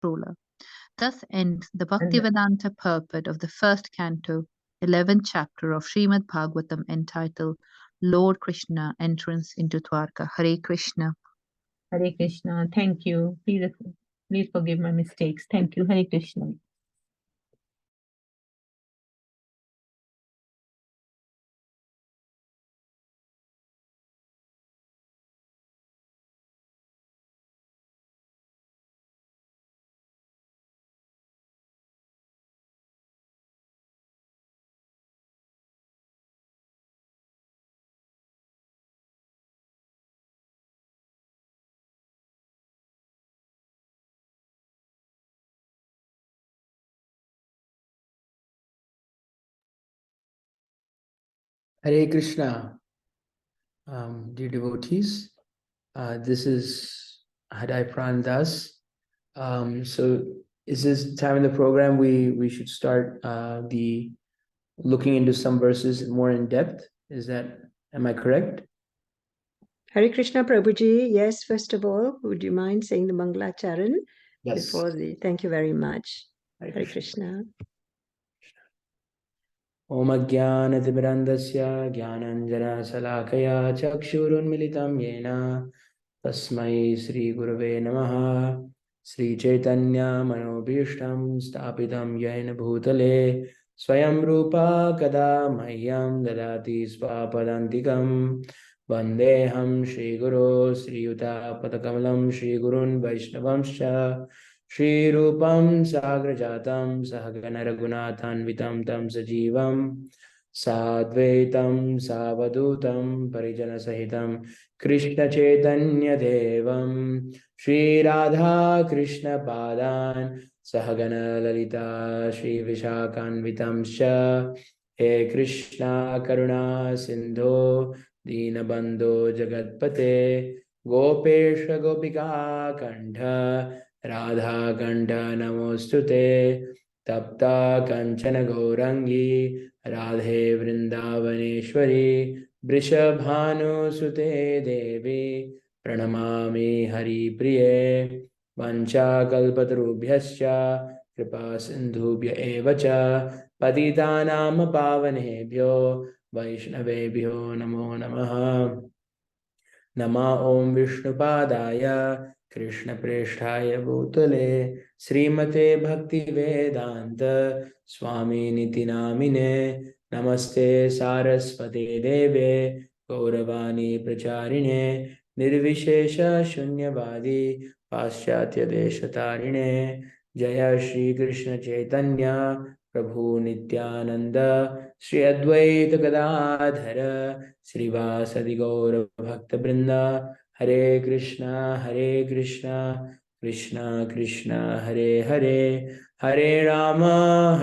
ruler. Thus ends the And Bhaktivedanta purport of the first canto, 11th chapter of Srimad Bhagavatam entitled Lord Krishna Entrance into Dwarka. Hare Krishna. Hare Krishna. Thank you. Please forgive my mistakes. Thank you. Hare Krishna. Hare Krishna, dear devotees. This is Hadai Prana. So is this time in the program we should start the looking into some verses more in depth? Am I correct? Hare Krishna Prabhuji. Yes, first of all, would you mind saying the Mangalacharan before the... Thank you very much. Hare Krishna. Om Ajnanatimirandasya Jnananjana Salakaya Chakshurunmilitam Yena Tasmai Sri Gurave Namaha Sri Chaitanya Manobhishtam Stapitam Yena Bhutale Swayam Rupa Kada Mahyam Dadati Swapadantikam Vandeham Shri Guru Sri Yuta Padakamalam Shri Gurun Vaishnavamscha Shri Rupam Sagrajatam Sahagana Raghunathanvitam Tam Sajivam Sadvaitam Savadutam Parijana Sahitam Krishna Chaitanya Devam Shri Radha Krishna Padan Sahagana Lalita Shri Vishakanvitam Sha He Krishna Karuna Sindho Dinabandho Jagatpate Gopesha Gopika Kantha Radha Kanta Namostute Tapta Kanchana Gaurangi Radhe Vrindavaneshwari Vrishabhanu Sute Devi Pranamami Hari Priye Vancha Kalpatarubhyascha Kripa Sindhubhya Evacha Patitanam Pavanebhyo Vaishnavebhyo Namo Namaha Nama Om Vishnupadaya Krishna Presthaya Bhutale Srimate Bhakti Vedanta Swami Niti Namine Namaste Saraswate Deve Gauravani Pracharine Nirvishesha Shunyavadi Paschatya Deshatarine Jaya Shri Krishna Chaitanya Prabhu Nityananda Shri Advaita Gadadhara Srivasadi Gaura Bhakta Brinda Hare Krishna Krishna Krishna Hare Hare Hare Rama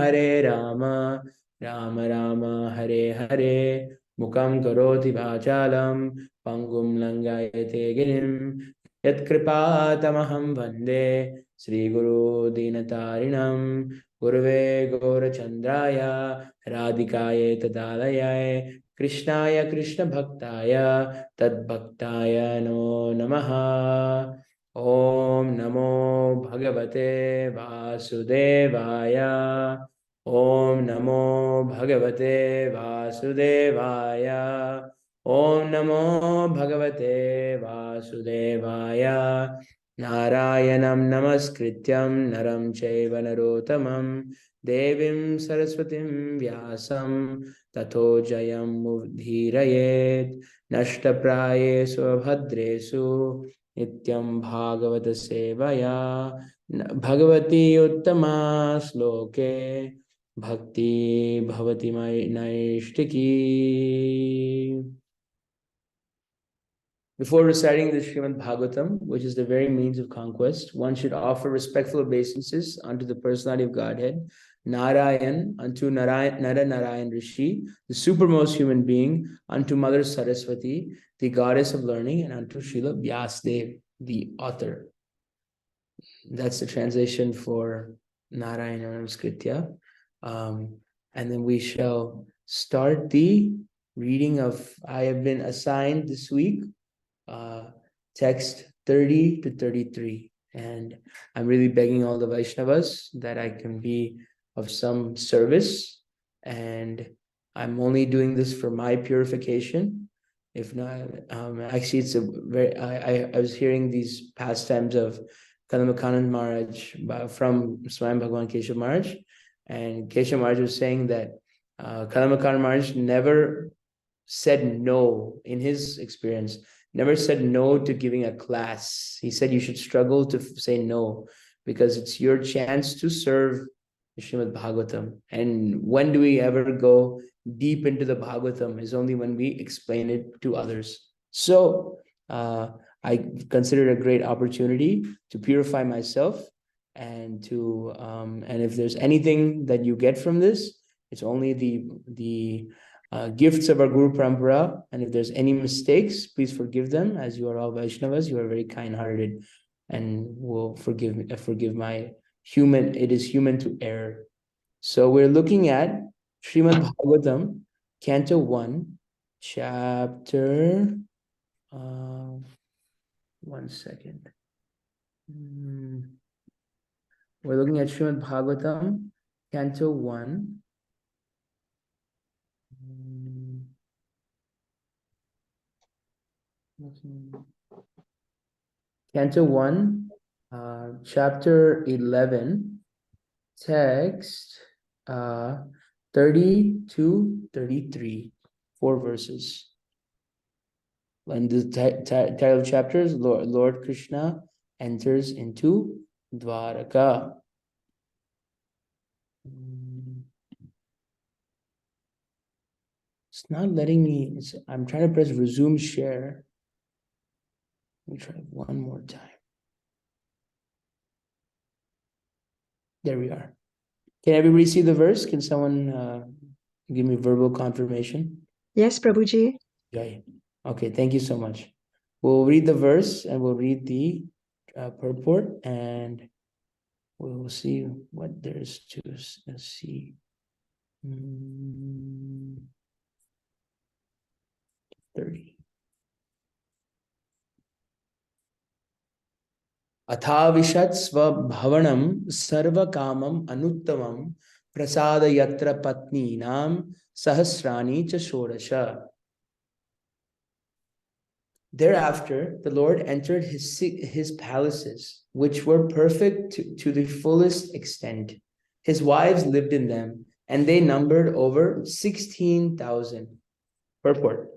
Rama Rama Hare Hare Mukam Karoti Vachalam Pangum Langayate Girim Yat Kripatamaham Vande Sri Guru Dinatarinam Gurve Gaurachandraya Radhikaye Tadalayaye Krishnaya Krishna Bhaktaya Tad Bhaktaya Namo Namaha Om Namo Bhagavate Vasudevaya Om Namo Bhagavate Vasudevaya Om Namo Bhagavate Vasudevaya Narayanam Namaskrityam Naram Chaiva Narotamam Devim Saraswatim Vyasam Tato Jayam Mudhirayet Nashtaprayesu Abhadresu Nityam Bhagavata Sevaya Bhagavati Uttama Sloke Bhakti Bhavati Naishtiki. Before reciting the Srimad Bhagavatam, which is the very means of conquest, one should offer respectful obeisances unto the personality of Godhead, Narayan, unto Narayan Rishi, the supermost human being, unto Mother Saraswati, the goddess of learning, and unto Srila Vyasdev, the author. That's the translation for Narayana Namaskritya. And then we shall start the reading of, I have been assigned this week, text 30 to 33. And I'm really begging all the Vaishnavas that I can be of some service. And I'm only doing this for my purification. If not, actually, it's a very, I was hearing these pastimes of Kalamakanand Maharaj from Swayam Bhagavan Keshav Maharaj. And Keshav Maharaj was saying that Kalamakanand Maharaj never said no in his experience, never said no to giving a class. He said you should struggle to say no because it's your chance to serve the Srimad Bhagavatam. And when do we ever go deep into the Bhagavatam is only when we explain it to others. So I consider it a great opportunity to purify myself and to and if there's anything that you get from this, it's only the gifts of our Guru Parampara, and if there's any mistakes, please forgive them, as you are all Vaishnavas, you are very kind-hearted and will forgive my human, it is human to err. So we're looking at Srimad Bhagavatam, Canto 1, chapter, one second. We're looking at Srimad Bhagavatam, Canto 1, Canto 1, chapter 11, text 30 to 33, 4 verses. And the title of chapter is Lord Krishna enters into Dwaraka. It's not letting me, I'm trying to press resume share. Let me try one more time. There we are. Can everybody see the verse? Can someone give me verbal confirmation? Yes, Prabhuji. Yeah. Okay, thank you so much. We'll read the verse and we'll read the purport and we'll see what there's to see. 30. Athavishat svabhavanam sarvakamam anuttamam prasadayatra patninam sahasrani cha shodasha. Thereafter, the Lord entered his palaces, which were perfect to the fullest extent. His wives lived in them, and they numbered over 16,000. Purport.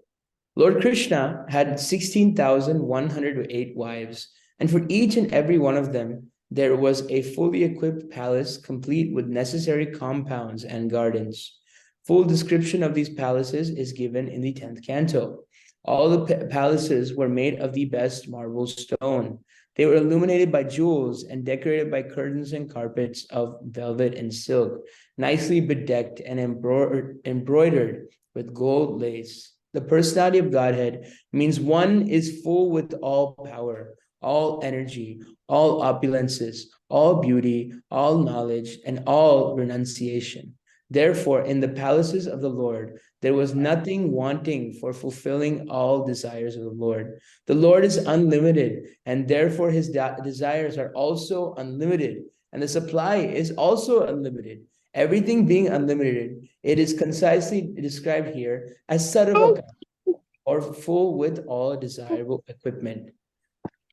Lord Krishna had 16,108 wives, and for each and every one of them, there was a fully equipped palace complete with necessary compounds and gardens. Full description of these palaces is given in the 10th canto. All the palaces were made of the best marble stone. They were illuminated by jewels and decorated by curtains and carpets of velvet and silk, nicely bedecked and embroidered with gold lace. The personality of Godhead means one is full with all power, all energy, all opulences, all beauty, all knowledge, and all renunciation. Therefore, in the palaces of the Lord, there was nothing wanting for fulfilling all desires of the Lord. The Lord is unlimited, and therefore his desires are also unlimited, and the supply is also unlimited. Everything being unlimited, it is concisely described here as sarvaka, or full with all desirable equipment.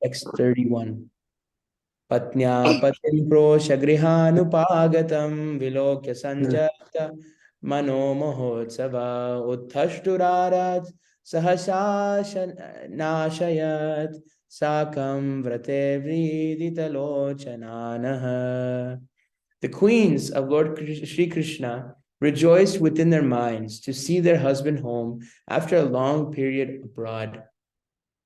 Text 31. Patnya patim proshagrihanupagatam vilokya sanjata mano mahotsava uttashturaraj sahasashanashayat sakam vrate vriditalocananaha. The queens of Lord Sri Krishna rejoiced within their minds to see their husband home after a long period abroad.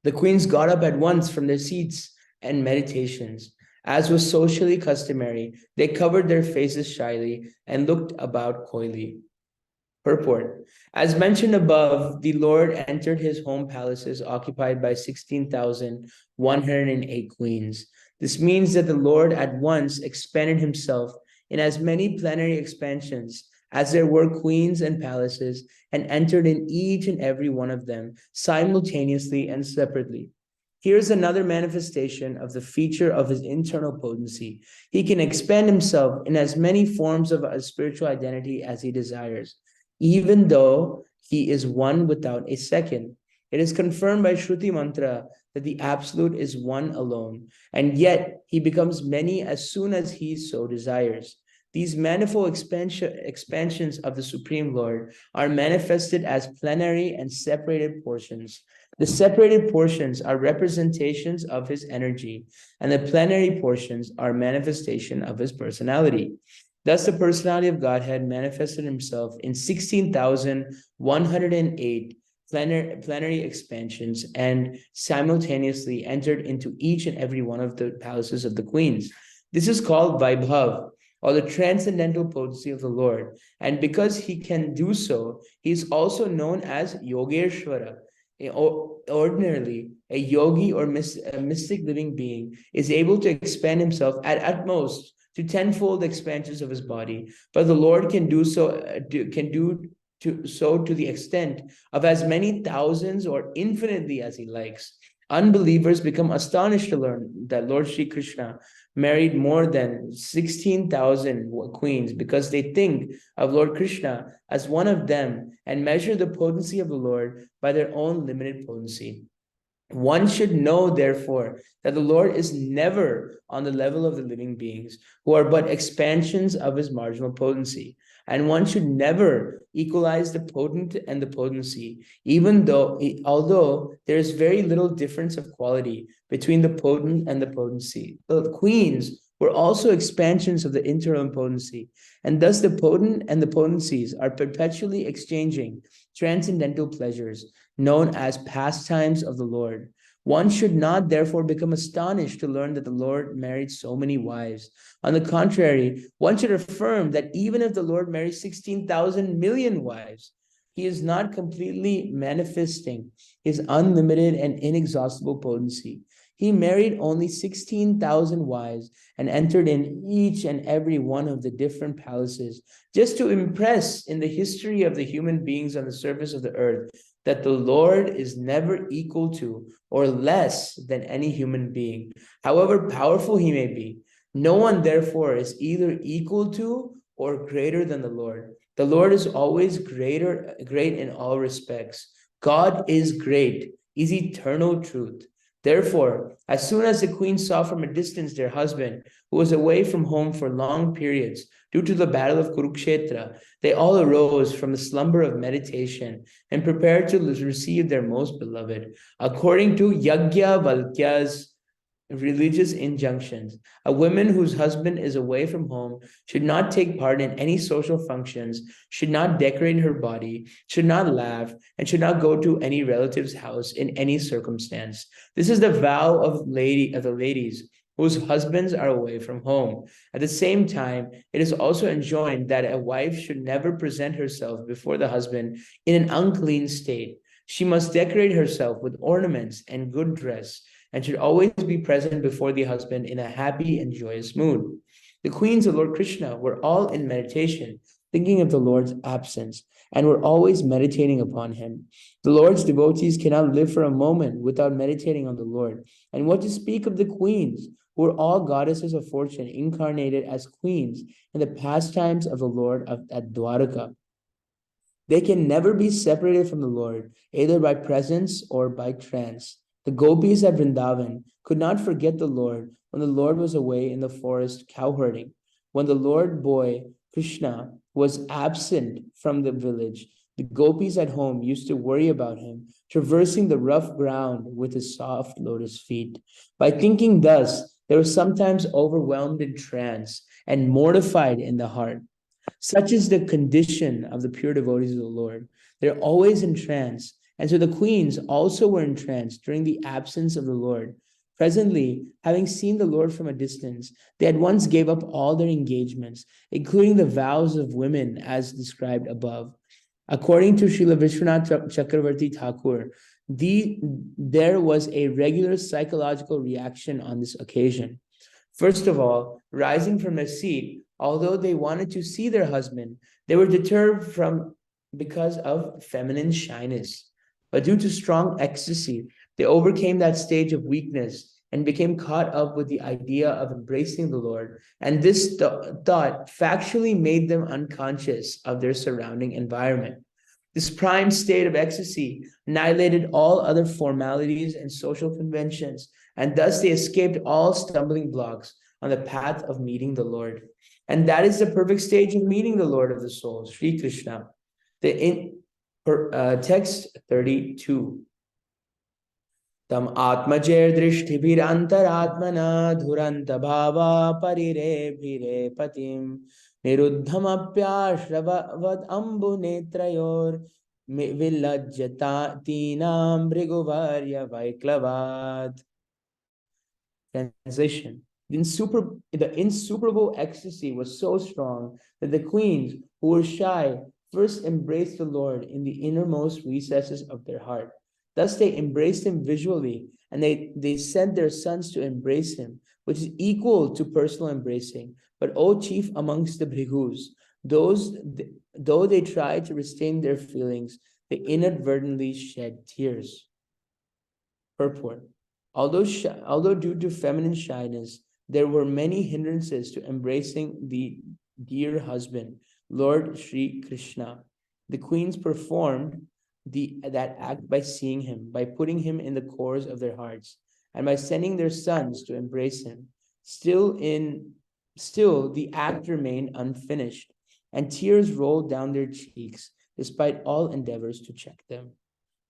The queens got up at once from their seats and meditations. As was socially customary, they covered their faces shyly and looked about coyly. Purport. As mentioned above, the Lord entered his home palaces occupied by 16,108 queens. This means that the Lord at once expanded himself in as many plenary expansions as there were queens and palaces, and entered in each and every one of them simultaneously and separately. Here's another manifestation of the feature of his internal potency. He can expand himself in as many forms of a spiritual identity as he desires, even though he is one without a second. It is confirmed by Shruti Mantra that the Absolute is one alone, and yet he becomes many as soon as he so desires. These manifold expansions of the Supreme Lord are manifested as plenary and separated portions. The separated portions are representations of his energy, and the plenary portions are manifestation of his personality. Thus, the personality of Godhead manifested himself in 16,108 plenary expansions and simultaneously entered into each and every one of the palaces of the queens. This is called Vaibhav, or the transcendental potency of the Lord. And because he can do so, he is also known as Yogeshwara. Ordinarily, a yogi or a mystic living being is able to expand himself at most to tenfold expansions of his body, but the Lord can do so to the extent of as many thousands or infinitely as he likes. Unbelievers become astonished to learn that Lord Sri Krishna married more than 16,000 queens because they think of Lord Krishna as one of them and measure the potency of the Lord by their own limited potency. One should know, therefore, that the Lord is never on the level of the living beings, who are but expansions of his marginal potency. And one should never equalize the potent and the potency, although there is very little difference of quality between the potent and the potency. The queens were also expansions of the internal potency, and thus the potent and the potencies are perpetually exchanging transcendental pleasures, known as pastimes of the Lord. One should not therefore become astonished to learn that the Lord married so many wives. On the contrary, one should affirm that even if the Lord marries 16,000 million wives, he is not completely manifesting his unlimited and inexhaustible potency. He married only 16,000 wives and entered in each and every one of the different palaces, just to impress in the history of the human beings on the surface of the earth that the Lord is never equal to or less than any human being, however powerful he may be. No one, therefore, is either equal to or greater than the Lord. The Lord is always great in all respects. God is great, is eternal truth. Therefore, as soon as the queen saw from a distance their husband, who was away from home for long periods due to the battle of Kurukshetra, they all arose from the slumber of meditation and prepared to receive their most beloved. According to Yajnavalkya's religious injunctions, a woman whose husband is away from home should not take part in any social functions, should not decorate her body, should not laugh, and should not go to any relative's house in any circumstance. This is the vow of the ladies whose husbands are away from home. At the same time, it is also enjoined that a wife should never present herself before the husband in an unclean state. She must decorate herself with ornaments and good dress, and should always be present before the husband in a happy and joyous mood. The queens of Lord Krishna were all in meditation, thinking of the Lord's absence, and were always meditating upon him. The Lord's devotees cannot live for a moment without meditating on the Lord. And what to speak of the queens, who were all goddesses of fortune, incarnated as queens in the pastimes of the Lord at Dwaraka. They can never be separated from the Lord, either by presence or by trance. The gopis at Vrindavan could not forget the Lord when the Lord was away in the forest cowherding. When the Lord boy, Krishna, was absent from the village, the gopis at home used to worry about him, traversing the rough ground with his soft lotus feet. By thinking thus, they were sometimes overwhelmed in trance and mortified in the heart. Such is the condition of the pure devotees of the Lord. They're always in trance. And so the queens also were in trance during the absence of the Lord. Presently, having seen the Lord from a distance, they at once gave up all their engagements, including the vows of women as described above. According to Srila Vishwanath Chakravarti Thakur, there was a regular psychological reaction on this occasion. First of all, rising from their seat, although they wanted to see their husband, they were deterred because of feminine shyness. But due to strong ecstasy, They overcame that stage of weakness and became caught up with the idea of embracing the Lord. And this thought factually made them unconscious of their surrounding environment. This prime state of ecstasy annihilated all other formalities and social conventions, and thus they escaped all stumbling blocks on the path of meeting the Lord. And that is the perfect stage of meeting the Lord of the soul, Sri Krishna. Text 32. Tam atmajer drishtibirantaratmana dhuranta bhava parire bhire patim niruddhamapyashravad ambu netrayor villajjatatinam briguvarya vaiklavad. Translation. The insuperable ecstasy was so strong that the queens who were shy first embraced the Lord in the innermost recesses of their heart. Thus they embraced him visually, and they sent their sons to embrace him, which is equal to personal embracing. But O chief amongst the bhrigus, though they tried to restrain their feelings, they inadvertently shed tears. Purport. Although due to feminine shyness, there were many hindrances to embracing the dear husband, Lord Sri Krishna. The queens performed that act by seeing him, by putting him in the cores of their hearts, and by sending their sons to embrace him. Still, the act remained unfinished, and tears rolled down their cheeks, despite all endeavors to check them.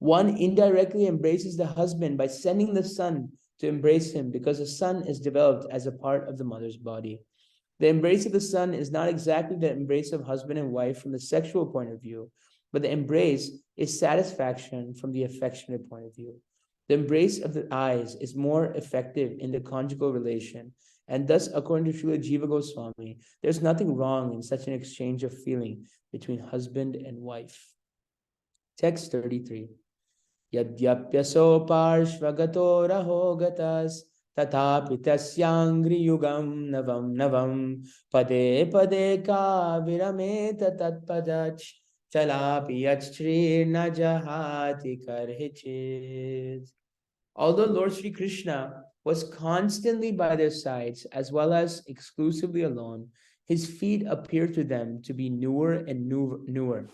One indirectly embraces the husband by sending the son to embrace him, because the son is developed as a part of the mother's body. The embrace of the son is not exactly the embrace of husband and wife from the sexual point of view, but the embrace is satisfaction from the affectionate point of view. The embrace of the eyes is more effective in the conjugal relation, and thus, according to Srila Jiva Goswami, there's nothing wrong in such an exchange of feeling between husband and wife. Text 33. Yadyapyaso parshvagato rahogatas tathapi tasyangri yugam navam pade pade ka virameta tatpadach chalapi yachri najahati karhichid. Although Lord Sri Krishna was constantly by their sides as well as exclusively alone, his feet appeared to them to be newer and newer.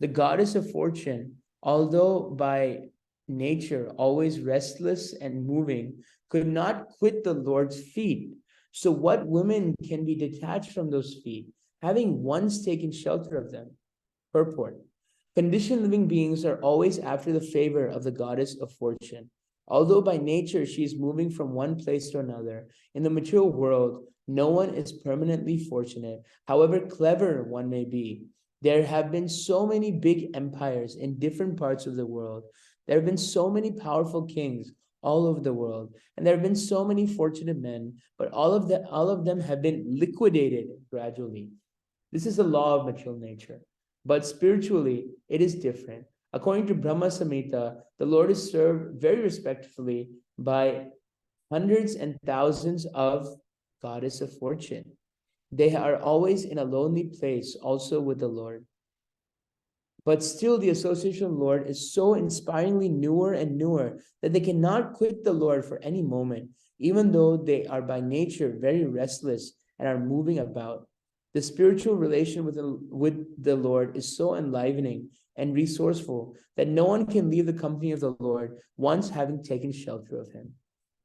The goddess of fortune, although by nature always restless and moving, could not quit the Lord's feet. So what women can be detached from those feet, having once taken shelter of them? Purport. Conditioned living beings are always after the favor of the goddess of fortune. Although by nature she is moving from one place to another, in the material world, no one is permanently fortunate, however clever one may be. There have been so many big empires in different parts of the world. There have been so many powerful kings all over the world, and there have been so many fortunate men, but all of them have been liquidated gradually. This is the law of material nature. But spiritually, it is different. According to Brahma Samhita, the Lord is served very respectfully by hundreds and thousands of goddess of fortune. They are always in a lonely place also with the Lord. But still the association of the Lord is so inspiringly newer and newer that they cannot quit the Lord for any moment, even though they are by nature very restless and are moving about. The spiritual relation with the Lord is so enlivening and resourceful that no one can leave the company of the Lord once having taken shelter of him.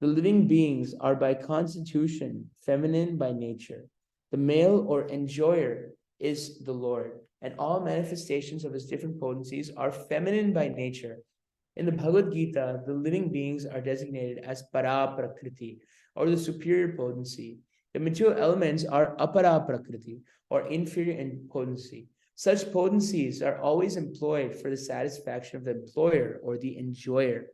The living beings are by constitution feminine by nature. The male or enjoyer is the Lord, and all manifestations of his different potencies are feminine by nature. In the Bhagavad Gita, the living beings are designated as para prakriti, or the superior potency. The material elements are apara prakriti, or inferior in potency. Such potencies are always employed for the satisfaction of the employer or the enjoyer.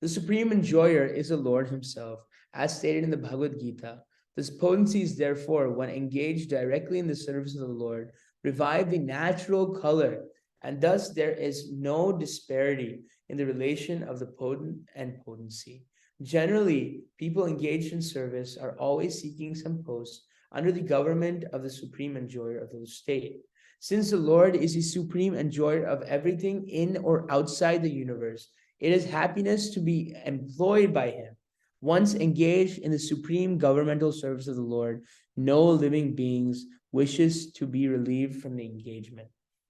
The supreme enjoyer is the Lord himself, as stated in the Bhagavad Gita. These potencies, therefore, when engaged directly in the service of the Lord, revive the natural color, and thus there is no disparity in the relation of the potent and potency. Generally, people engaged in service are always seeking some post under the government of the supreme enjoyer of the state. Since the Lord is the supreme enjoyer of everything in or outside the universe, It is happiness to be employed by him. Once engaged in the supreme governmental service of the Lord, no living beings wishes to be relieved from the engagement.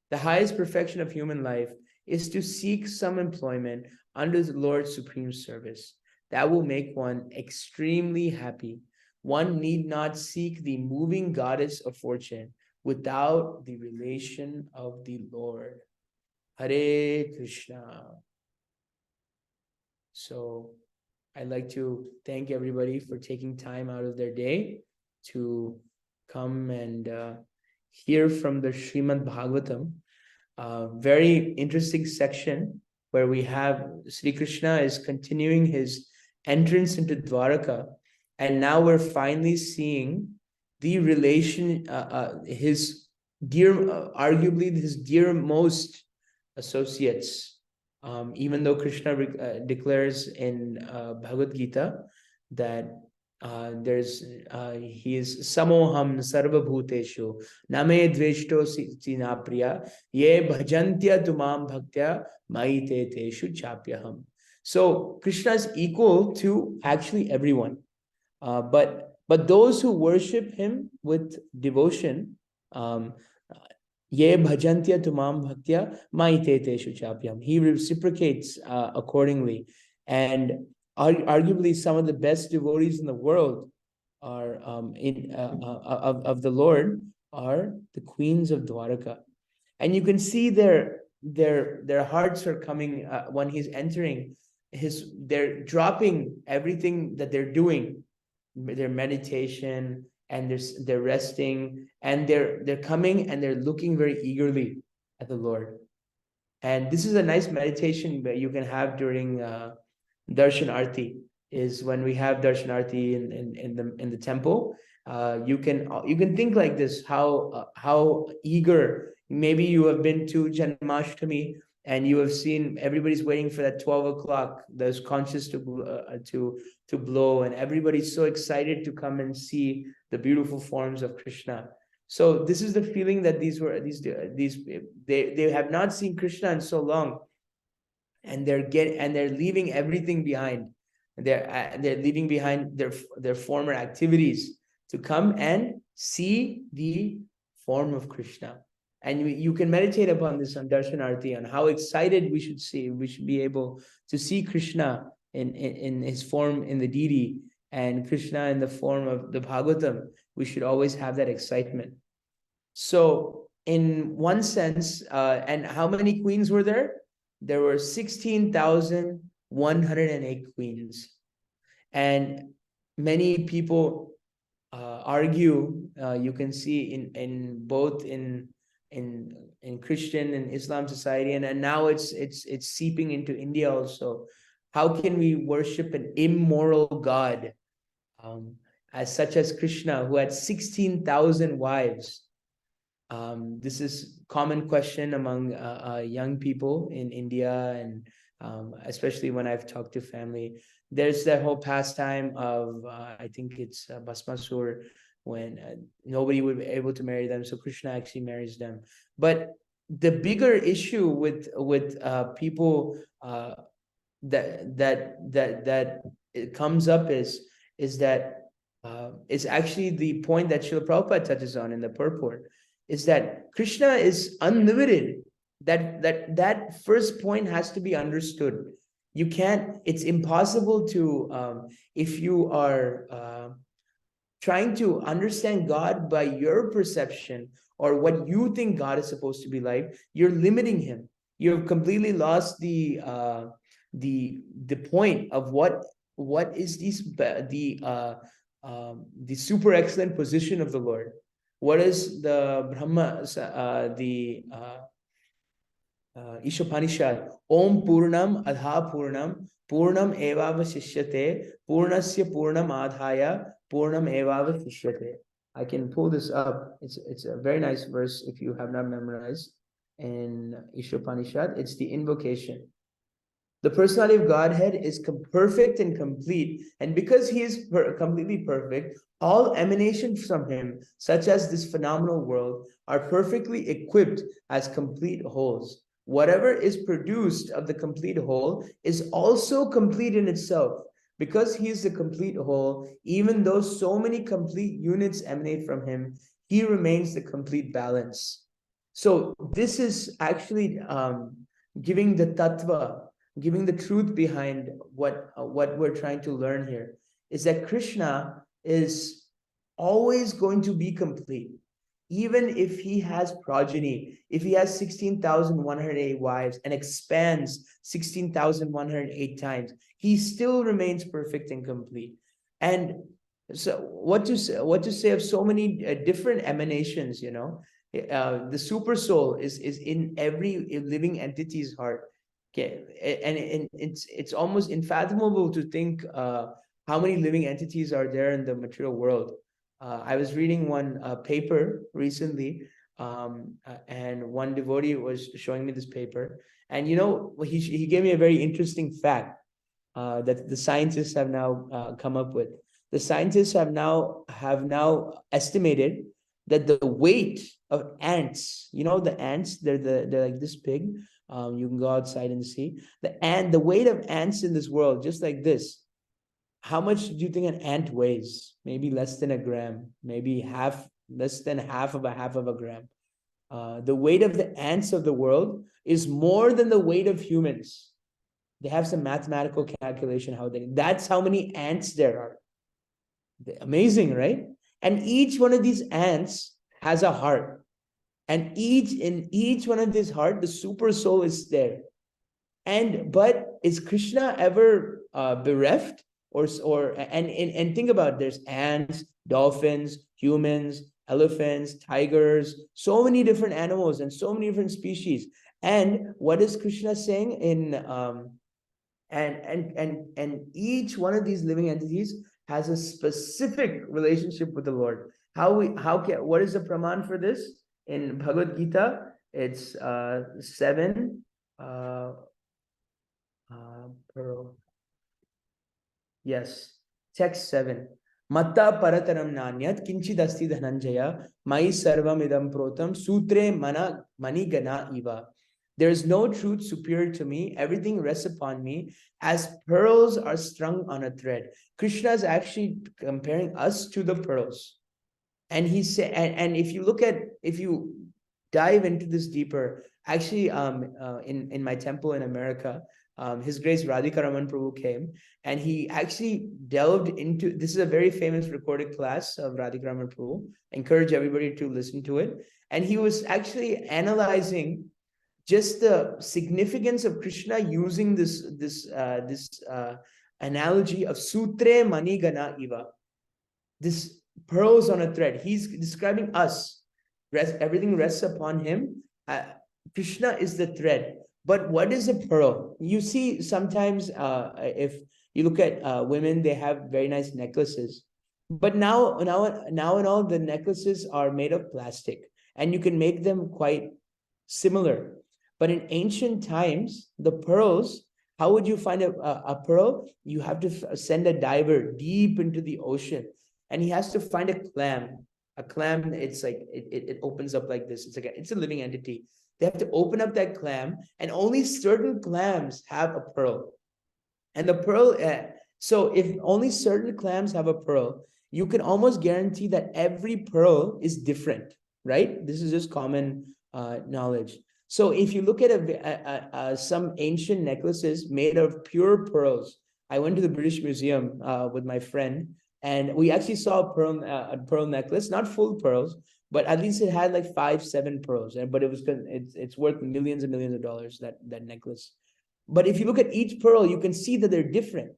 The highest perfection of human life is to seek some employment under the Lord's supreme service. That will make one extremely happy. One need not seek the moving goddess of fortune without the relation of the Lord. Hare Krishna. So I'd like to thank everybody for taking time out of their day to come and hear from the Srimad Bhagavatam. Very interesting section where we have Sri Krishna is continuing his entrance into Dwaraka, and now we're finally seeing the relation, his dear, arguably his dearmost associates. Even though Krishna declares in Bhagavad Gita that he is samoham sarva bhuteshu name dveshto sinapriya ye bhajantya tumam bhaktya maite teshu chapyaham. So Krishna is equal to actually everyone, but those who worship him with devotion, ye bhajantya tumam bhaktya maite teshu chapyam, he reciprocates accordingly. And arguably some of the best devotees in the world are of the Lord are the queens of Dwaraka, and you can see their hearts are coming when he's entering. They're dropping everything that they're doing, their meditation, and they're resting, and they're coming and they're looking very eagerly at the Lord. And this is a nice meditation that you can have during Darshan Arti. Is when we have Darshan Arti in the temple. You can think like this: how eager. Maybe you have been to Janmashtami and you have seen everybody's waiting for that 12 o'clock. There's conches to blow, and everybody's so excited to come and see the beautiful forms of Krishna. So this is the feeling that they have not seen Krishna in so long, and they're leaving everything behind. They're leaving behind their former activities to come and see the form of Krishna. And you can meditate upon this on Darshan Arti, on how excited we should be able to see Krishna in his form in the deity, and Krishna in the form of the Bhagavatam. We should always have that excitement. So in one sense, and how many queens were there? There were 16,108 queens. And many people argue, you can see in both in Christian and Islam society, and now it's seeping into India also. How can we worship an immoral God as such as Krishna, who had 16,000 wives? This is common question among young people in India, and especially when I've talked to family. There's that whole pastime of I think it's Bhasmasur, when nobody would be able to marry them, so Krishna actually marries them. But the bigger issue with people that it comes up is that it's actually the point that Srila Prabhupada touches on in the purport, is that Krishna is unlimited. That first point has to be understood. You can't, it's impossible to, if you are trying to understand God by your perception or what you think God is supposed to be like, you're limiting him. You've completely lost the point of what is the super excellent position of the Lord. What is the Brahma, Ishopanishad? Om Purnam Adha Purnam Purnam Evavasishyate Purnasya Purnam Adhaya Purnam Evavasishyate. I can pull this up. It's a very nice verse if you have not memorized in Ishopanishad. It's the invocation. The personality of Godhead is perfect and complete, and because he is completely perfect, all emanations from him, such as this phenomenal world, are perfectly equipped as complete wholes. whatever is produced of the complete whole is also complete in itself. Because he is the complete whole, even though so many complete units emanate from him, he remains the complete balance. So this is actually giving the tattva, giving the truth behind what we're trying to learn here, is that Krishna is always going to be complete. Even if he has progeny, if he has 16,108 wives and expands 16,108 times, he still remains perfect and complete. And so what to say of so many different emanations, you know? The super soul is in every living entity's heart. Okay, and it's almost unfathomable to think how many living entities are there in the material world. I was reading one paper recently, and one devotee was showing me this paper, and you know, he gave me a very interesting fact that the scientists have now come up with. The scientists have now estimated that the weight of ants, you know, the ants, they're like this big. You can go outside and see the weight of ants in this world, just like this. How much do you think an ant weighs? Maybe less than a gram, maybe less than half of a gram. The weight of the ants of the world is more than the weight of humans. They have some mathematical calculation that's how many ants there are. Amazing, right? And each one of these ants has a heart. And in each one of these heart, the super soul is there. But is Krishna ever bereft? And think about it, there's ants, dolphins, humans, elephants, tigers, so many different animals and so many different species. And what is Krishna saying in and each one of these living entities has a specific relationship with the Lord. What is the praman for this? In Bhagavad Gita, it's 7 yes, text 7. Matta parataram nanyat kinchidasti dhananjaya mai sarvam idam protam sutre mani gana iva. There is no truth superior to me. Everything rests upon me as pearls are strung on a thread. Krishna is actually comparing us to the pearls. And he said, and if you dive into this deeper, actually, in my temple in America, His Grace Radhika Raman Prabhu came, and he actually delved into, this is a very famous recorded class of Radhika Raman Prabhu. I encourage everybody to listen to it. And he was actually analyzing just the significance of Krishna using this analogy of sutre mani gana iva, this pearls on a thread. He's describing us. Everything rests upon him. Krishna is the thread. But what is a pearl? You see, sometimes if you look at women, they have very nice necklaces. But now and all, the necklaces are made of plastic, and you can make them quite similar. But in ancient times, the pearls, how would you find a pearl? You have to send a diver deep into the ocean, and he has to find a clam. A clam, it's like it opens up like this. It's a living entity. They have to open up that clam, and only certain clams have a pearl. And the pearl, so if only certain clams have a pearl, you can almost guarantee that every pearl is different, right? This is just common knowledge. So if you look at some ancient necklaces made of pure pearls, I went to the British Museum with my friend, and we actually saw a pearl necklace, not full pearls, but at least it had like 5-7 pearls. But it's worth millions and millions of dollars, that necklace. But if you look at each pearl, you can see that they're different.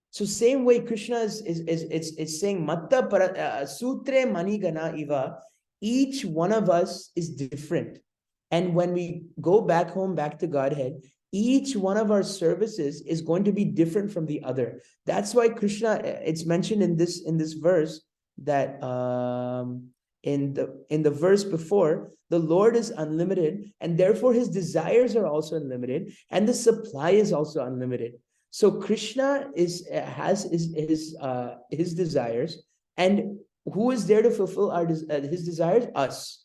So same way Krishna is saying, Matta sutre mani gana iva, each one of us is different. And when we go back home, back to Godhead, each one of our services is going to be different from the other. That's why Krishna, it's mentioned in this verse that in the verse before, the Lord is unlimited, and therefore his desires are also unlimited, and the supply is also unlimited. So Krishna has his desires, and who is there to fulfill his desires? Us.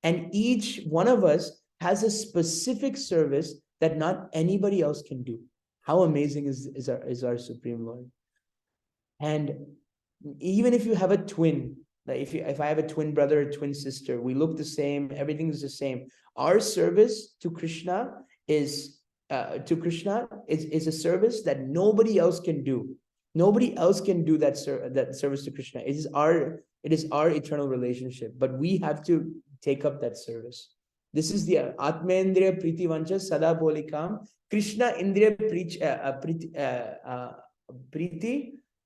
And each one of us has a specific service that not anybody else can do. How amazing is our Supreme Lord? And even if you have a twin, like if I have a twin brother or twin sister, we look the same, everything is the same. Our service to Krishna is a service that nobody else can do. Nobody else can do that service to Krishna. It is our eternal relationship, but we have to take up that service. This is the Atmendriya Priti Vancha Sada Bolikam Krishna Indriya Priti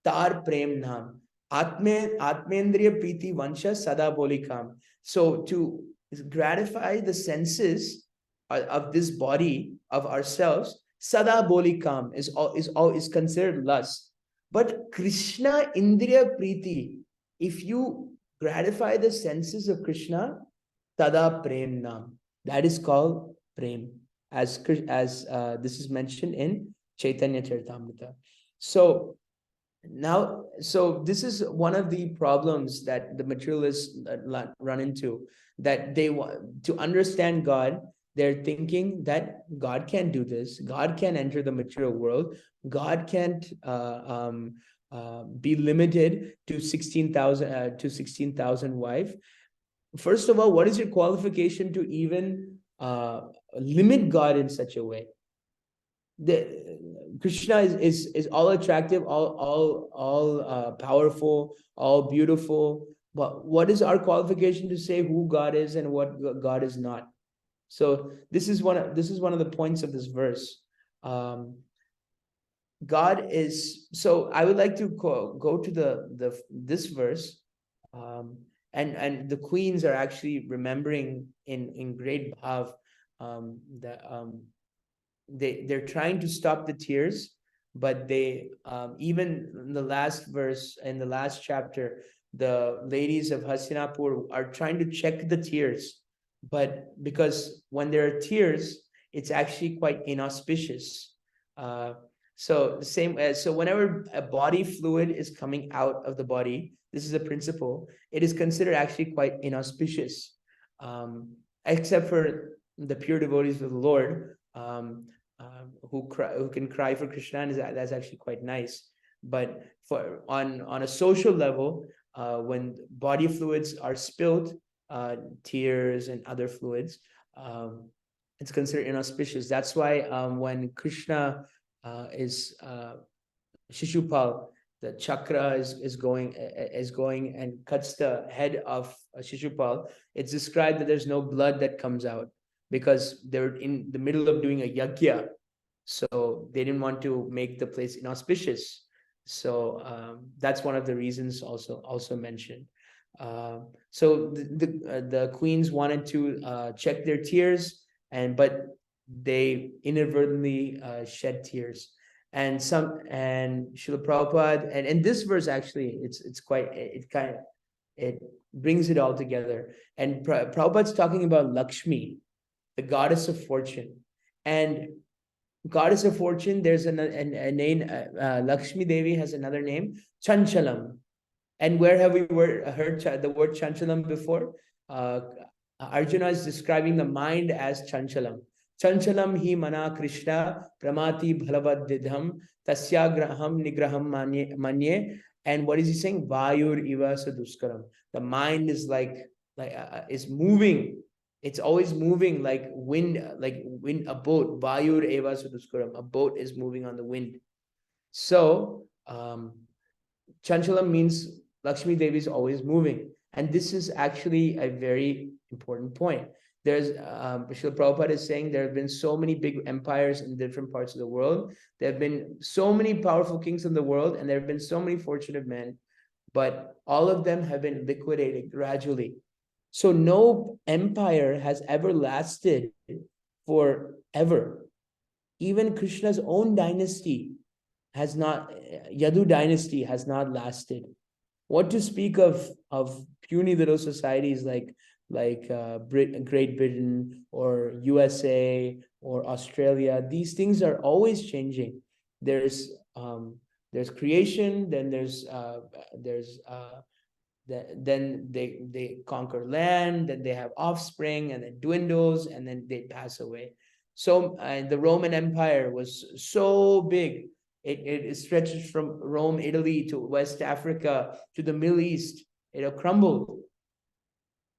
Tar Prem Nam. Atmendriya Priti Vansha Sada Bolikam. So to gratify the senses of this body, of ourselves, Sada Bolikam is considered lust. But Krishna Indriya Priti, if you gratify the senses of Krishna, Tada Prem Nam. That is called Prem, as this is mentioned in Chaitanya Charitamrita. So this is one of the problems that the materialists run into, that they want to understand God. They're thinking that God can't do this. God can't enter the material world. God can't be limited to 16,000 wives. First of all, what is your qualification to even limit God in such a way? Krishna is all attractive, all powerful, all beautiful. But what is our qualification to say who God is and what God is not? So this is one of the points of this verse. God is. So I would like to go to this verse, and the queens are actually remembering in great bhav that they're trying to stop the tears, but they even in the last verse, in the last chapter, the ladies of Hastinapur are trying to check the tears, but because when there are tears, it's actually quite inauspicious. So whenever a body fluid is coming out of the body, this is a principle, it is considered actually quite inauspicious, except for the pure devotees of the Lord, who can cry for Krishna, and that's actually quite nice. But on a social level, when body fluids are spilled, tears and other fluids, it's considered inauspicious. That's why when Krishna is Shishupal, the chakra is going and cuts the head of Shishupal, it's described that there's no blood that comes out, because they're in the middle of doing a yajna, so they didn't want to make the place inauspicious. So that's one of the reasons also mentioned. So the queens wanted to check their tears, but they inadvertently shed tears. And Srila Prabhupada, and in this verse actually, it brings it all together. And Prabhupada's talking about Lakshmi, the goddess of fortune. And goddess of fortune, there's a name, Lakshmi Devi has another name, Chanchalam. And where have we heard the word Chanchalam before? Arjuna is describing the mind as Chanchalam. Chanchalam hi mana Krishna pramati bhalavad didham tasya graham nigraham manye. And what is he saying? Vayur iva saduskaram. The mind is is moving. It's always moving like wind, a boat. Vayur eva saduskaram. A boat is moving on the wind. So Chanchalam means Lakshmi Devi is always moving. And this is actually a very important point. There's Srila Prabhupada is saying there have been so many big empires in different parts of the world. There have been so many powerful kings in the world, and there have been so many fortunate men, but all of them have been liquidated gradually. So no empire has ever lasted forever. Even Krishna's own dynasty has not, Yadu dynasty has not lasted. What to speak of puny little societies like Great Britain or USA or Australia? These things are always changing. There's creation, then there's then they conquer land, then they have offspring, and it dwindles, and then they pass away. So the Roman Empire was so big. It stretches from Rome, Italy, to West Africa, to the Middle East. It crumbled.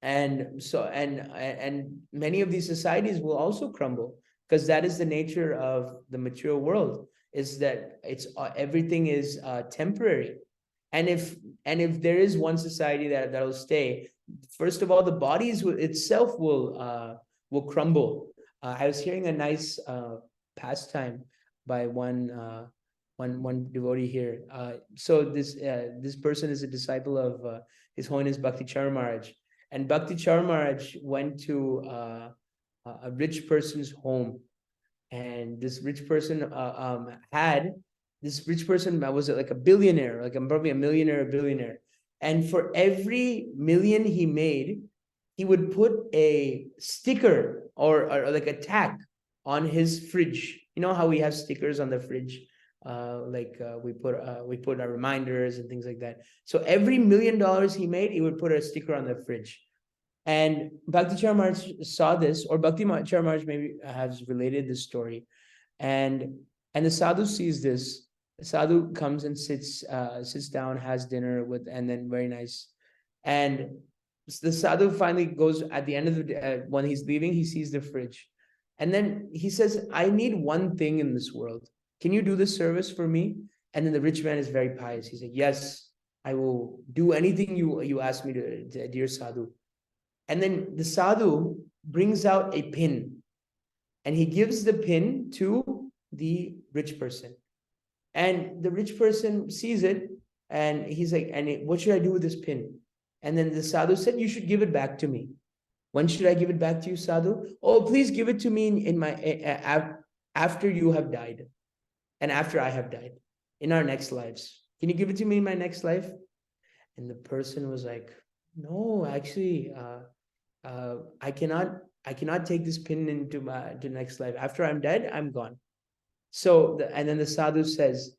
And so, and many of these societies will also crumble, because that is the nature of the material world, is that it's everything is temporary. And if there is one society that'll stay, first of all, the bodies itself will crumble. I was hearing a nice pastime by one devotee here. So this person is a disciple of His Holiness Bhakti Char Maharaj, and Bhakti Char Maharaj went to a rich person's home, and this rich person was like a billionaire, like probably a millionaire, a billionaire. And for every million he made, he would put a sticker or like a tag on his fridge. You know how we have stickers on the fridge? We put our reminders and things like that. So every $1 million he made, he would put a sticker on the fridge. And Bhakti Char Maharaj saw this, or Bhakti Char Maharaj maybe has related this story. And the sadhu sees this. The sadhu comes and sits down, has dinner with, and then very nice. And the sadhu finally goes at the end of the day, when he's leaving, he sees the fridge. And then he says, I need one thing in this world. Can you do this service for me? And then the rich man is very pious. He said, yes, I will do anything you ask me to, dear sadhu. And then the sadhu brings out a pin, and he gives the pin to the rich person. And the rich person sees it, and he's like, what should I do with this pin? And then the sadhu said, you should give it back to me. When should I give it back to you, sadhu? Oh, please give it to me in my after you have died, and after I have died, in our next lives. Can you give it to me in my next life? And the person was like, no, actually, I cannot take this pin into the next life. After I'm dead, I'm gone. So, and then the sadhu says,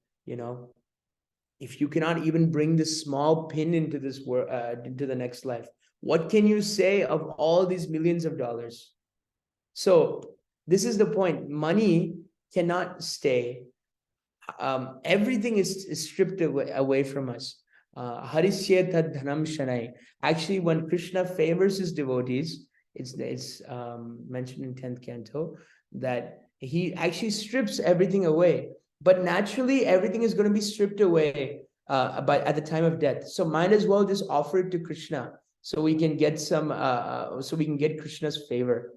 if you cannot even bring this small pin into this world, into the next life, what can you say of all these millions of dollars? So this is the point. Money cannot stay. Everything is stripped away from us. Harisyeta dhanam shanai. Actually, when Krishna favors his devotees, it's mentioned in 10th canto that he actually strips everything away. But naturally, everything is going to be stripped away at the time of death. So might as well just offer it to Krishna, so we can get Krishna's favor.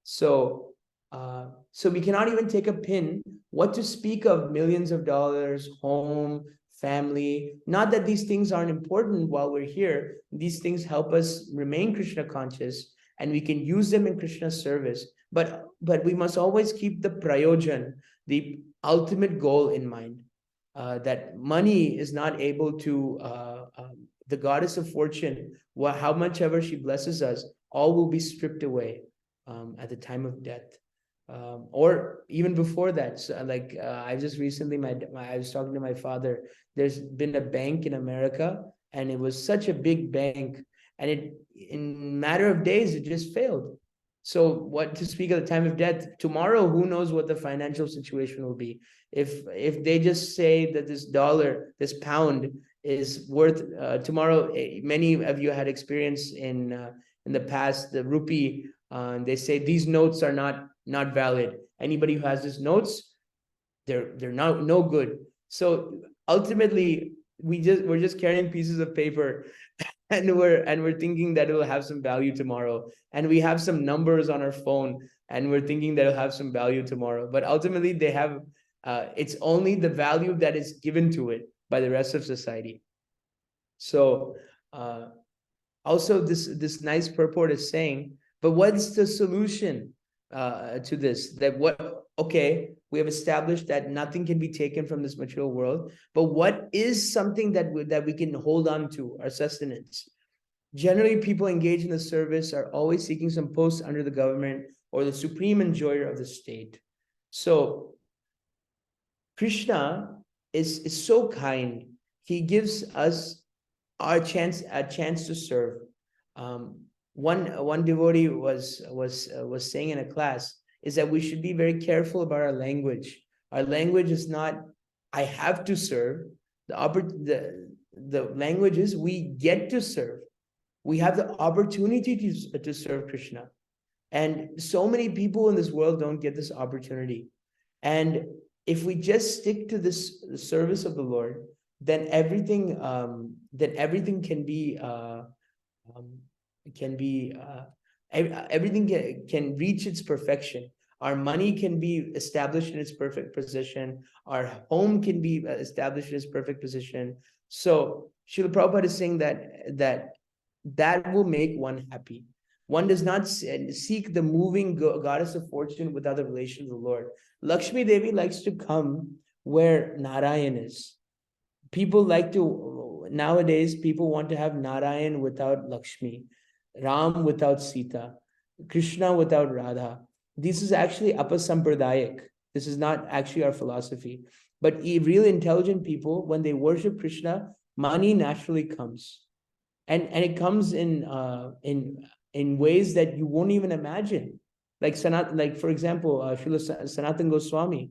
So we cannot even take a pin. What to speak of millions of dollars, home, family? Not that these things aren't important while we're here. These things help us remain Krishna conscious, and we can use them in Krishna's service. But we must always keep the prayojan, the ultimate goal, in mind. That money is not able to, the goddess of fortune, how much ever she blesses us, all will be stripped away at the time of death. Or even before that. So, I just recently, I was talking to my father. There's been a bank in America, and it was such a big bank, and in a matter of days, it just failed. So what to speak of the time of death? Tomorrow, who knows what the financial situation will be? If they just say that this dollar, this pound is worth, tomorrow, many of you had experience in the past, the rupee, they say these notes are not valid. Anybody who has these notes, they're no good. So ultimately, we're just carrying pieces of paper, and we're thinking that it will have some value tomorrow, and we have some numbers on our phone, and we're thinking that it'll have some value tomorrow. But ultimately, they have it's only the value that is given to it by the rest of society. So also this nice purport is saying, but what's the solution to this? Okay, we have established that nothing can be taken from this material world, but what is something that we can hold on to, our sustenance? Generally, people engaged in the service are always seeking some post under the government or the supreme enjoyer of the state. So Krishna is so kind. He gives us a chance to serve. One devotee was saying in a class is that we should be very careful about our language. Our language is not "I have to serve." The language is we get to serve. We have the opportunity to serve Krishna, and so many people in this world don't get this opportunity. And if we just stick to this service of the Lord, then everything can be everything can reach its perfection. Our money can be established in its perfect position. Our home can be established in its perfect position. So Srila Prabhupada is saying that will make one happy. One does not seek the moving goddess of fortune without the relation to the Lord. Lakshmi Devi likes to come where Narayan is. People like to, nowadays, people want to have Narayan without Lakshmi, Ram without Sita, Krishna without Radha. This is actually apasampradayak. This is not actually our philosophy. But real intelligent people, when they worship Krishna, money naturally comes. And it comes in ways that you won't even imagine. Like for example, Srila Sanatana Goswami,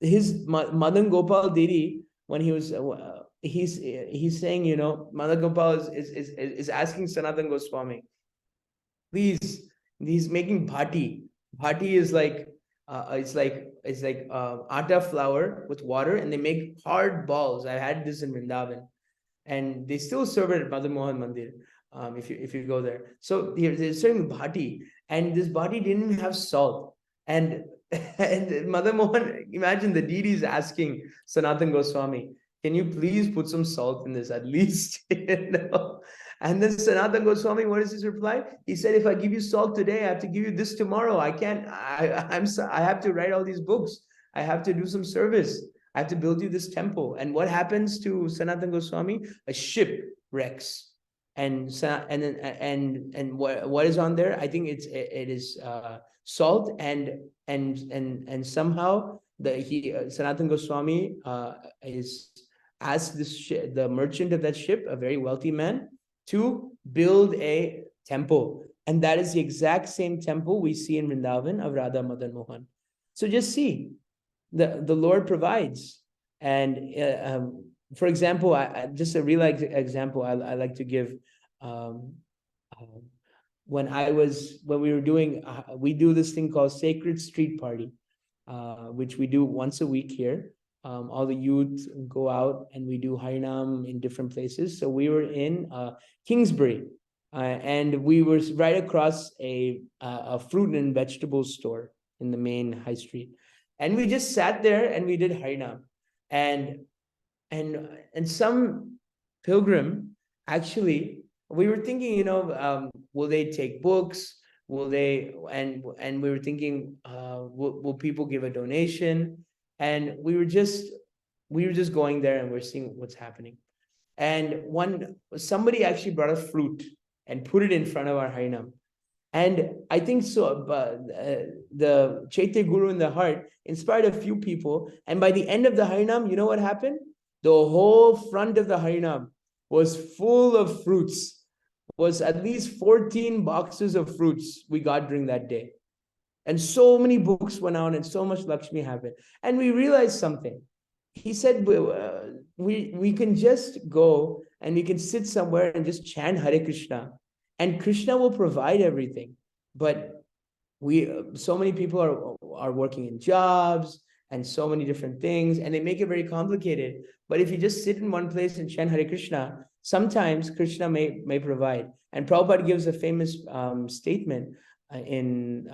his Madan Gopal Didi, when he was he's saying, you know, Madan Gopal is asking Sanatana Goswami, please, he's making bhati. Bhati is like it's like atta flour with water, and they make hard balls. I had this in Vrindavan, and they still serve it at Madan Mohan Mandir. If you go there, so they're serving bhati, and this bhati didn't even have salt. And Madan Mohan, imagine the deity is asking Sanatana Goswami, can you please put some salt in this at least? You know? And then Sanatana Goswami, what is his reply? He said, if I give you salt today, I have to give you this tomorrow. I can't. I have to write all these books. I have to do some service. I have to build you this temple. And what happens to Sanatana Goswami? A ship wrecks. And what is on there? I think it is salt, and somehow Sanatana Goswami is asked the merchant of that ship, a very wealthy man, to build a temple, and that is the exact same temple we see in Vrindavan of Radha Madan Mohan. So just see, the Lord provides. And for example, just a real example I like to give. When we were doing, we do this thing called Sacred Street Party, which we do once a week here. All the youth go out and we do Harinam in different places. So we were in Kingsbury, and we were right across a fruit and vegetable store in the main high street. And we just sat there and we did Harinam. And some pilgrim, actually, we were thinking, you know, will they take books? Will they, and we were thinking, will people give a donation? And we were just going there and we're seeing what's happening. And somebody actually brought a fruit and put it in front of our Harinam. And I think so, the Chaitya Guru in the heart inspired a few people. And by the end of the Harinam, you know what happened? The whole front of the Harinam was full of fruits. Was at least 14 boxes of fruits we got during that day. And so many books went out and so much Lakshmi happened. And we realized something. He said, we can just go and we can sit somewhere and just chant Hare Krishna. And Krishna will provide everything. But so many people are working in jobs and so many different things, and they make it very complicated. But if you just sit in one place and chant Hare Krishna, sometimes Krishna may provide. And Prabhupada gives a famous statement in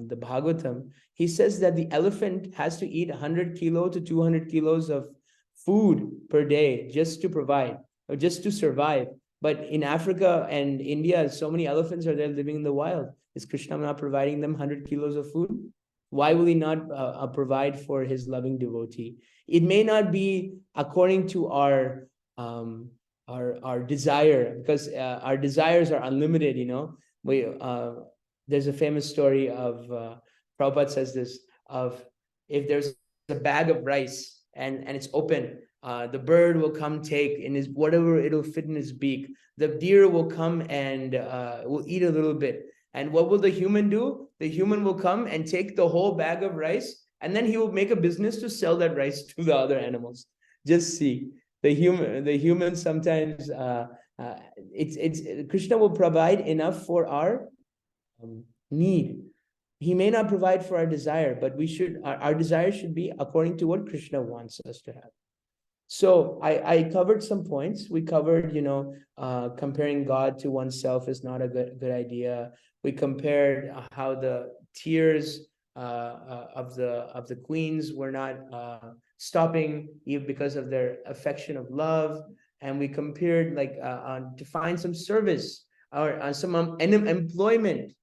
the Bhagavatam. He says that the elephant has to eat 100 kilo to 200 kilos of food per day just to provide, or just to survive. But in Africa and India, so many elephants are there living in the wild. Is Krishna not providing them 100 kilos of food? Why will he not provide for his loving devotee? It may not be according to our desire, because our desires are unlimited, you know. There's a famous story of, Prabhupada says this, of if there's a bag of rice and it's open, The bird will come take in his whatever it'll fit in his beak. The deer will come and will eat a little bit. And what will the human do? The human will come and take the whole bag of rice, and then he will make a business to sell that rice to the other animals. Just see the human sometimes Krishna will provide enough for our need. He may not provide for our desire, but our desire should be according to what Krishna wants us to have. So I covered some points. We covered, comparing God to oneself is not a good idea. We compared how the tears of the queens were not stopping even because of their affection of love, and we compared to find some service or some employment.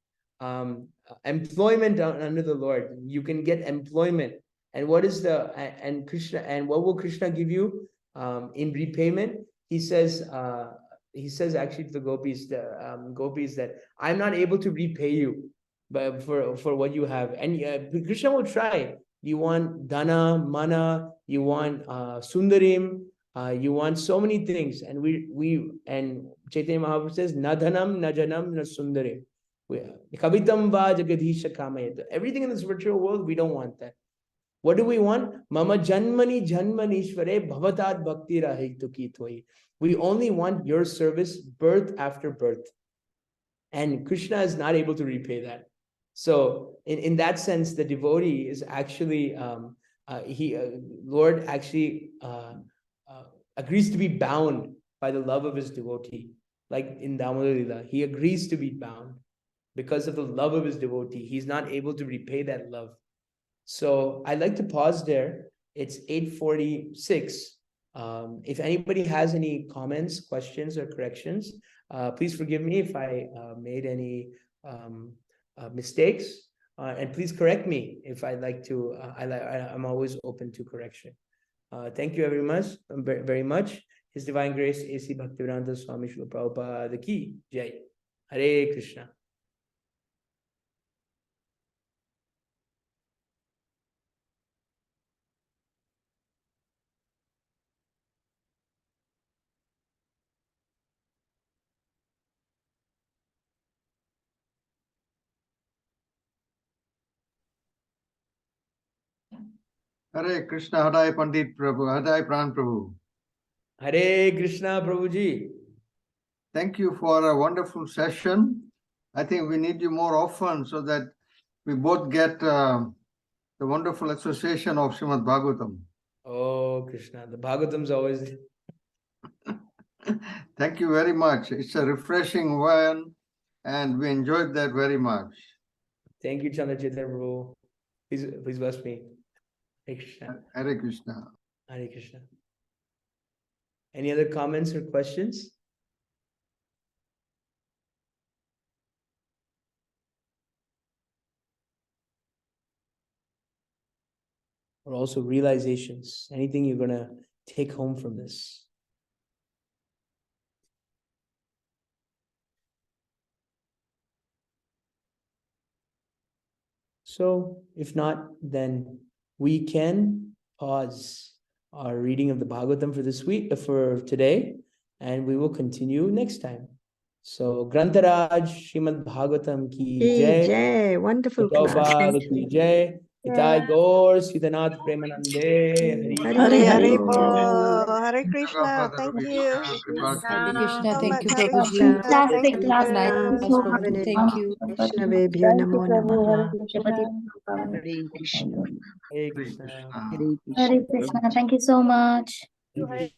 Employment under the Lord. You can get employment. And what is Krishna, and what will Krishna give you in repayment? He says actually to the gopis that I'm not able to repay you but for what you have. And Krishna will try. You want dana, mana, you want sundarim, you want so many things. And we Chaitanya Mahaprabhu says, na dhanam, na janam, na sundarim. Everything in this virtual world, we don't want that. What do we want? Mama janmani janmanishvare bhavatat bhakti rahitu thoi. We only want your service birth after birth. And Krishna is not able to repay that. So in that sense, the devotee is actually, Lord actually agrees to be bound by the love of his devotee. Like in Damodar Lila, he agrees to be bound because of the love of his devotee. He's not able to repay that love. So I'd like to pause there. It's 8:46. If anybody has any comments, questions, or corrections, please forgive me if I made any mistakes, and please correct me if I'd like to. I'm always open to correction. Thank you very much. His Divine Grace, A.C. Bhaktivedanta Swami Srila Prabhupada Ki Jai. Hare Krishna. Hare Krishna, Hadai Pandit Prabhu, Hadai Pran Prabhu. Hare Krishna, Prabhuji. Thank you for a wonderful session. I think we need you more often so that we both get the wonderful association of Srimad Bhagavatam. Oh, Krishna, the Bhagavatam's always... Thank you very much. It's a refreshing one, and we enjoyed that very much. Thank you, Chandra Chaitanya Prabhu. Please bless me. Hare Krishna. Hare Krishna. Hare Krishna. Any other comments or questions? Or also realizations, anything you're going to take home from this? So if not, then we can pause our reading of the Bhagavatam for this week, for today, and we will continue next time. So Grantaraj Srimad Bhagavatam ki jai. Jai. Wonderful class. Prabhupada ki jai. Itai Gaur Sitanath Premanande. Hare Hare Krishna. Thank you. Hare Krishna. So Thank much. you, Hare Prabhuji. Krishna. Thank Fantastic you. class. Nice Thank you class, so Prabhuji. much. Thank you. Vaishnavebhyo Thank you, namo Prabhu. namaha. Hare Krishna. Hare Krishna. Hare Krishna. Hare Hare Krishna. Krishna. Thank you so much. Hare